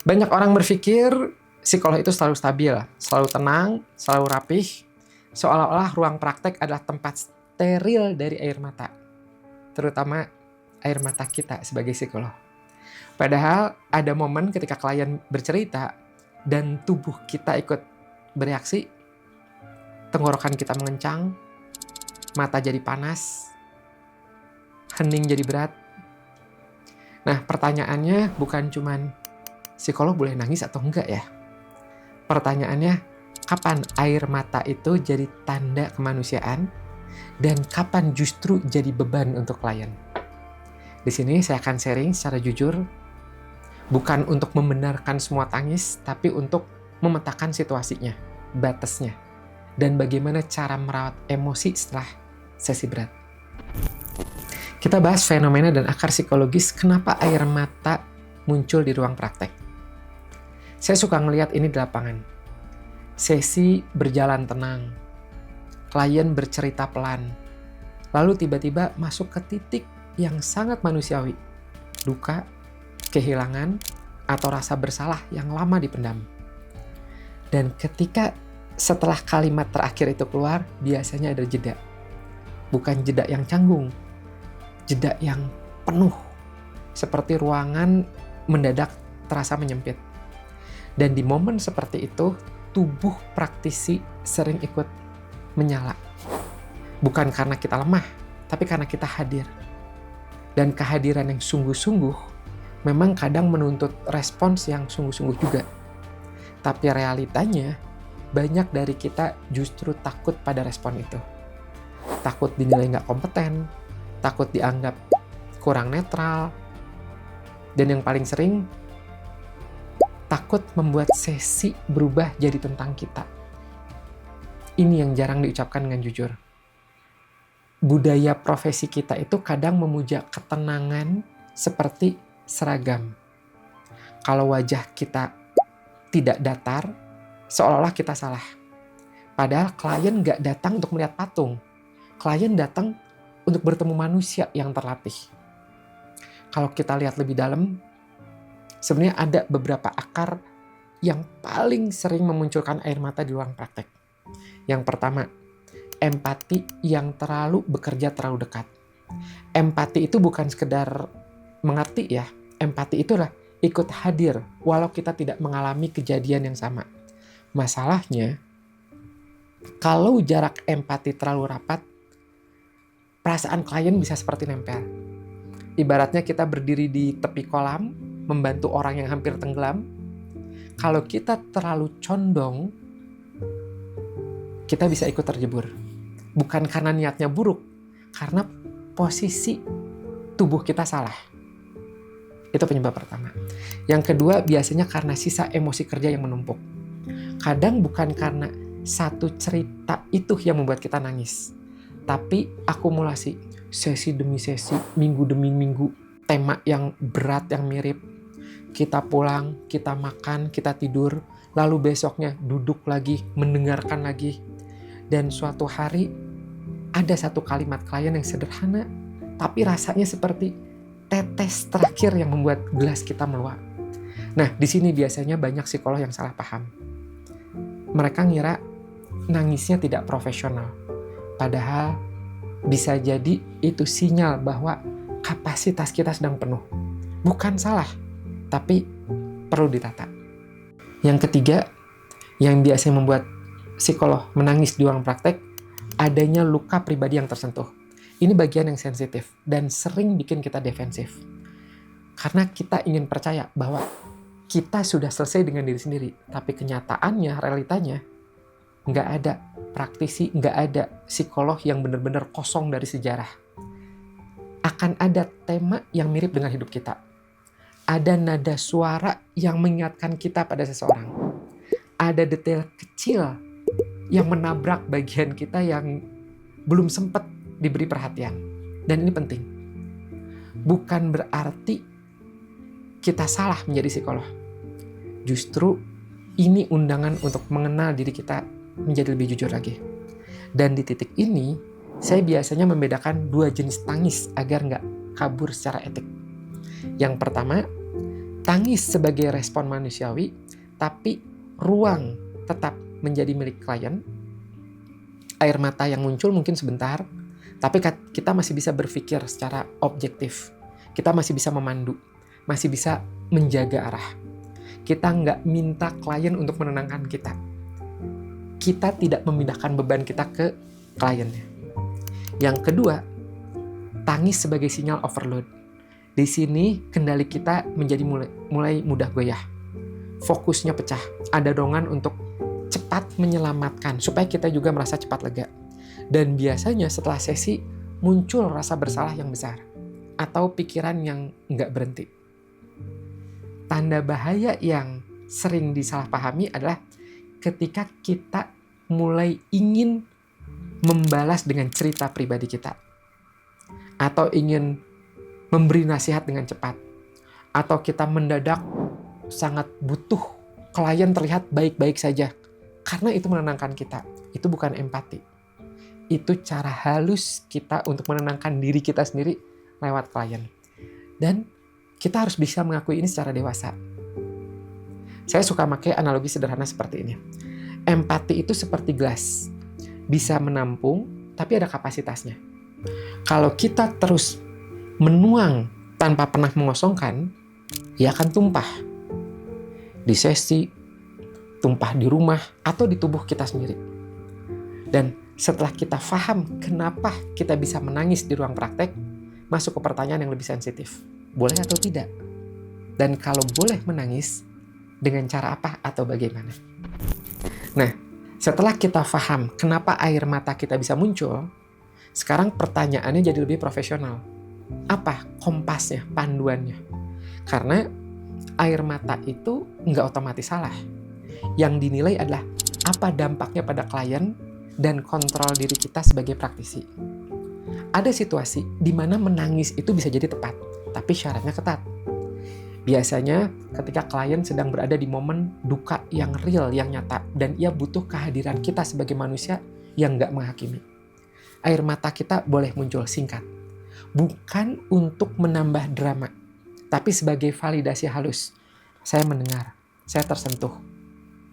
Banyak orang berpikir psikolog itu selalu stabil, selalu tenang, selalu rapih, seolah-olah ruang praktek adalah tempat steril dari air mata, terutama air mata kita sebagai psikolog. Padahal ada momen ketika klien bercerita dan tubuh kita ikut bereaksi, tenggorokan kita mengencang, mata jadi panas, hening jadi berat. Nah, pertanyaannya bukan cuman psikolog boleh nangis atau enggak ya? Pertanyaannya, kapan air mata itu jadi tanda kemanusiaan dan kapan justru jadi beban untuk klien? Di sini saya akan sharing secara jujur, bukan untuk membenarkan semua tangis, tapi untuk memetakan situasinya, batasnya, dan bagaimana cara merawat emosi setelah sesi berat. Kita bahas fenomena dan akar psikologis kenapa air mata muncul di ruang praktek. Saya suka ngelihat ini di lapangan. Sesi berjalan tenang, klien bercerita pelan, lalu tiba-tiba masuk ke titik yang sangat manusiawi, duka, kehilangan, atau rasa bersalah yang lama dipendam. Dan ketika setelah kalimat terakhir itu keluar, biasanya ada jeda. Bukan jeda yang canggung, jeda yang penuh, seperti ruangan mendadak terasa menyempit. Dan di momen seperti itu, tubuh praktisi sering ikut menyala. Bukan karena kita lemah, tapi karena kita hadir. Dan kehadiran yang sungguh-sungguh memang kadang menuntut respons yang sungguh-sungguh juga. Tapi realitanya, banyak dari kita justru takut pada respon itu. Takut dinilai nggak kompeten, takut dianggap kurang netral, dan yang paling sering, takut membuat sesi berubah jadi tentang kita. Ini yang jarang diucapkan dengan jujur. Budaya profesi kita itu kadang memuja ketenangan seperti seragam. Kalau wajah kita tidak datar, seolah-olah kita salah. Padahal klien nggak datang untuk melihat patung. Klien datang untuk bertemu manusia yang terlatih. Kalau kita lihat lebih dalam, sebenarnya ada beberapa akar yang paling sering memunculkan air mata di ruang praktek. Yang pertama, empati yang bekerja terlalu dekat. Empati itu bukan sekedar mengerti ya. Empati itulah ikut hadir walau kita tidak mengalami kejadian yang sama. Masalahnya, kalau jarak empati terlalu rapat, perasaan klien bisa seperti nempel. Ibaratnya kita berdiri di tepi kolam, membantu orang yang hampir tenggelam. Kalau kita terlalu condong, kita bisa ikut terjebur. Bukan karena niatnya buruk, karena posisi tubuh kita salah. Itu penyebab pertama. Yang kedua, biasanya karena sisa emosi kerja yang menumpuk. Kadang bukan karena satu cerita itu yang membuat kita nangis, tapi akumulasi, sesi demi sesi, minggu demi minggu, tema yang berat, yang mirip. Kita pulang, kita makan, kita tidur, lalu besoknya duduk lagi, mendengarkan lagi. Dan suatu hari ada satu kalimat klien yang sederhana, tapi rasanya seperti tetes terakhir yang membuat gelas kita meluap. Nah, di sini biasanya banyak psikolog yang salah paham. Mereka ngira nangisnya tidak profesional. Padahal bisa jadi itu sinyal bahwa kapasitas kita sedang penuh. Bukan salah, tapi perlu ditata. Yang ketiga, yang biasanya membuat psikolog menangis di ruang praktek, adanya luka pribadi yang tersentuh. Ini bagian yang sensitif dan sering bikin kita defensif. Karena kita ingin percaya bahwa kita sudah selesai dengan diri sendiri. Tapi kenyataannya, realitanya, nggak ada praktisi, nggak ada psikolog yang benar-benar kosong dari sejarah. Akan ada tema yang mirip dengan hidup kita. Ada nada suara yang mengingatkan kita pada seseorang. Ada detail kecil yang menabrak bagian kita yang belum sempat diberi perhatian. Dan ini penting. Bukan berarti kita salah menjadi psikolog. Justru ini undangan untuk mengenal diri kita menjadi lebih jujur lagi. Dan di titik ini, saya biasanya membedakan dua jenis tangis agar nggak kabur secara etik. Yang pertama, Tangis sebagai respon manusiawi, tapi ruang tetap menjadi milik klien. Air mata yang muncul mungkin sebentar, tapi kita masih bisa berpikir secara objektif. Kita masih bisa memandu, masih bisa menjaga arah. Kita nggak minta klien untuk menenangkan kita. Kita tidak memindahkan beban kita ke kliennya. Yang kedua, tangis sebagai sinyal overload. Di sini kendali kita menjadi mulai mudah goyah. Fokusnya pecah. Ada dorongan untuk cepat menyelamatkan supaya kita juga merasa cepat lega. Dan biasanya setelah sesi muncul rasa bersalah yang besar atau pikiran yang nggak berhenti. Tanda bahaya yang sering disalahpahami adalah ketika kita mulai ingin membalas dengan cerita pribadi kita, atau ingin memberi nasihat dengan cepat, atau kita mendadak sangat butuh klien terlihat baik-baik saja karena itu menenangkan kita. Itu bukan empati, itu cara halus kita untuk menenangkan diri kita sendiri lewat klien. Dan kita harus bisa mengakui ini secara dewasa. Saya suka pakai analogi sederhana seperti ini. Empati itu seperti gelas, bisa menampung tapi ada kapasitasnya. Kalau kita terus menuang tanpa pernah mengosongkan, ya akan tumpah. Di sesi, tumpah di rumah, atau di tubuh kita sendiri. Dan setelah kita paham kenapa kita bisa menangis di ruang praktek, masuk ke pertanyaan yang lebih sensitif. Boleh atau tidak? Dan kalau boleh menangis, dengan cara apa atau bagaimana? Nah, setelah kita paham kenapa air mata kita bisa muncul, sekarang pertanyaannya jadi lebih profesional. Apa kompasnya, panduannya? Karena air mata itu nggak otomatis salah. Yang dinilai adalah apa dampaknya pada klien dan kontrol diri kita sebagai praktisi. Ada situasi di mana menangis itu bisa jadi tepat, tapi syaratnya ketat. Biasanya ketika klien sedang berada di momen duka yang real, yang nyata, dan ia butuh kehadiran kita sebagai manusia yang nggak menghakimi. Air mata kita boleh muncul singkat. Bukan untuk menambah drama, tapi sebagai validasi halus. Saya mendengar, saya tersentuh,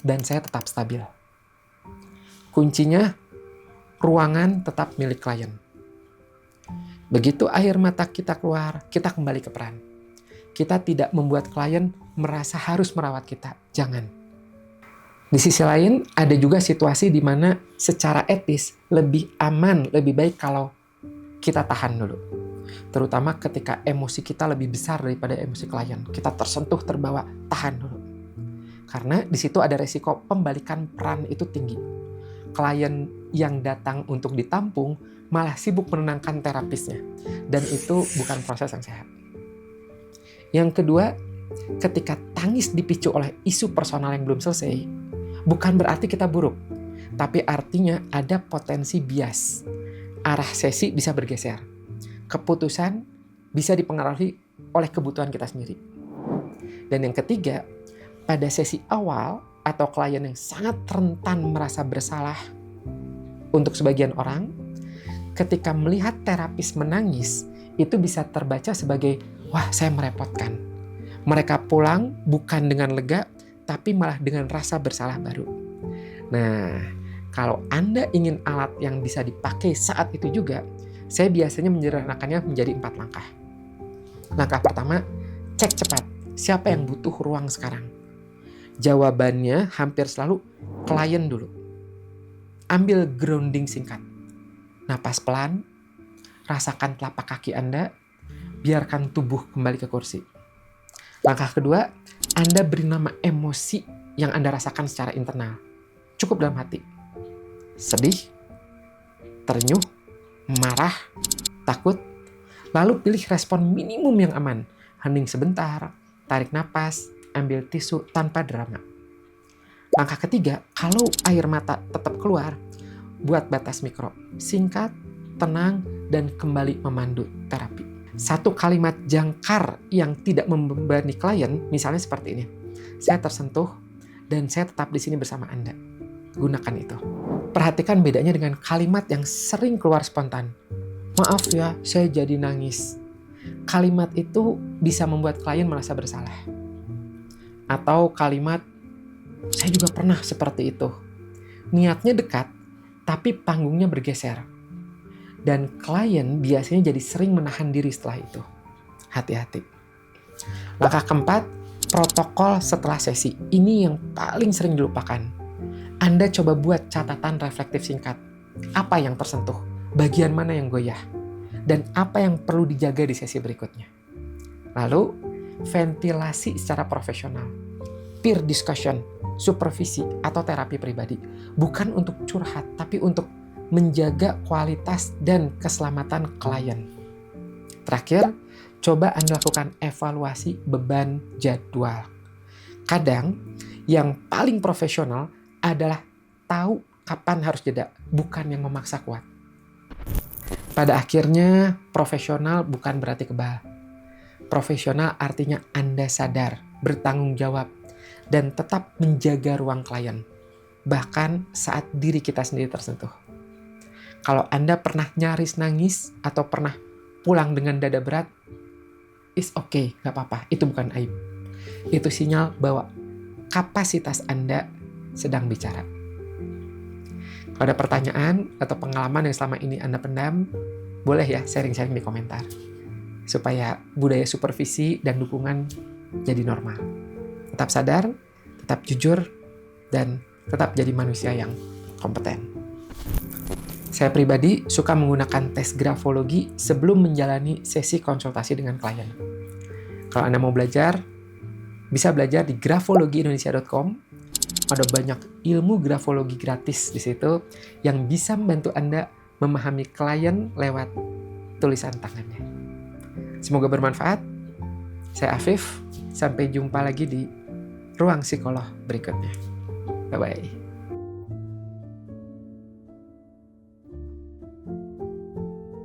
dan saya tetap stabil. Kuncinya, ruangan tetap milik klien. Begitu air mata kita keluar, kita kembali ke peran. Kita tidak membuat klien merasa harus merawat kita. Jangan. Di sisi lain, ada juga situasi di mana secara etis lebih aman, lebih baik kalau kita tahan dulu. Terutama ketika emosi kita lebih besar daripada emosi klien. Kita tersentuh, terbawa, tahan dulu. Karena di situ ada resiko pembalikan peran itu tinggi. Klien yang datang untuk ditampung malah sibuk menenangkan terapisnya. Dan itu bukan proses yang sehat. Yang kedua, ketika tangis dipicu oleh isu personal yang belum selesai, bukan berarti kita buruk, tapi artinya ada potensi bias. Arah sesi bisa bergeser. Keputusan bisa dipengaruhi oleh kebutuhan kita sendiri. Dan yang ketiga, pada sesi awal atau klien yang sangat rentan merasa bersalah, untuk sebagian orang, ketika melihat terapis menangis, itu bisa terbaca sebagai, wah, saya merepotkan. Mereka pulang bukan dengan lega, tapi malah dengan rasa bersalah baru. Nah, kalau Anda ingin alat yang bisa dipakai saat itu juga, saya biasanya menyederhanakannya menjadi 4 langkah. Langkah pertama, cek cepat. Siapa yang butuh ruang sekarang? Jawabannya hampir selalu klien dulu. Ambil grounding singkat. Napas pelan, rasakan telapak kaki Anda, biarkan tubuh kembali ke kursi. Langkah kedua, Anda beri nama emosi yang Anda rasakan secara internal. Cukup dalam hati. Sedih, ternyuh, marah, takut. Lalu pilih respon minimum yang aman. Hening sebentar, tarik napas, ambil tisu tanpa drama. Langkah ketiga, kalau air mata tetap keluar, buat batas mikro. Singkat, tenang, dan kembali memandu terapi. Satu kalimat jangkar yang tidak membebani klien, misalnya seperti ini. Saya tersentuh dan saya tetap di sini bersama Anda. Gunakan itu. Perhatikan bedanya dengan kalimat yang sering keluar spontan. Maaf ya, saya jadi nangis. Kalimat itu bisa membuat klien merasa bersalah. Atau kalimat, saya juga pernah seperti itu. Niatnya dekat, tapi panggungnya bergeser. Dan klien biasanya jadi sering menahan diri setelah itu. Hati-hati. Langkah keempat, protokol setelah sesi. Ini yang paling sering dilupakan. Anda coba buat catatan reflektif singkat. Apa yang tersentuh? Bagian mana yang goyah? Dan apa yang perlu dijaga di sesi berikutnya? Lalu, ventilasi secara profesional. Peer discussion, supervisi, atau terapi pribadi. Bukan untuk curhat, tapi untuk menjaga kualitas dan keselamatan klien. Terakhir, coba Anda lakukan evaluasi beban jadwal. Kadang, yang paling profesional adalah tahu kapan harus jeda, bukan yang memaksa kuat. Pada akhirnya, profesional bukan berarti kebal. Profesional artinya Anda sadar, bertanggung jawab, dan tetap menjaga ruang klien, bahkan saat diri kita sendiri tersentuh. Kalau Anda pernah nyaris nangis atau pernah pulang dengan dada berat, it's okay, gak apa-apa, itu bukan aib. Itu sinyal bahwa kapasitas Anda sedang bicara. Kalau ada pertanyaan atau pengalaman yang selama ini Anda pendam, boleh ya sharing-sharing di komentar. Supaya budaya supervisi dan dukungan jadi normal. Tetap sadar, tetap jujur, dan tetap jadi manusia yang kompeten. Saya pribadi suka menggunakan tes grafologi sebelum menjalani sesi konsultasi dengan klien. Kalau Anda mau belajar, bisa belajar di grafologiindonesia.com. Ada banyak ilmu grafologi gratis di situ yang bisa membantu Anda memahami klien lewat tulisan tangannya. Semoga bermanfaat. Saya Afif, sampai jumpa lagi di Ruang Psikolog berikutnya. Bye-bye.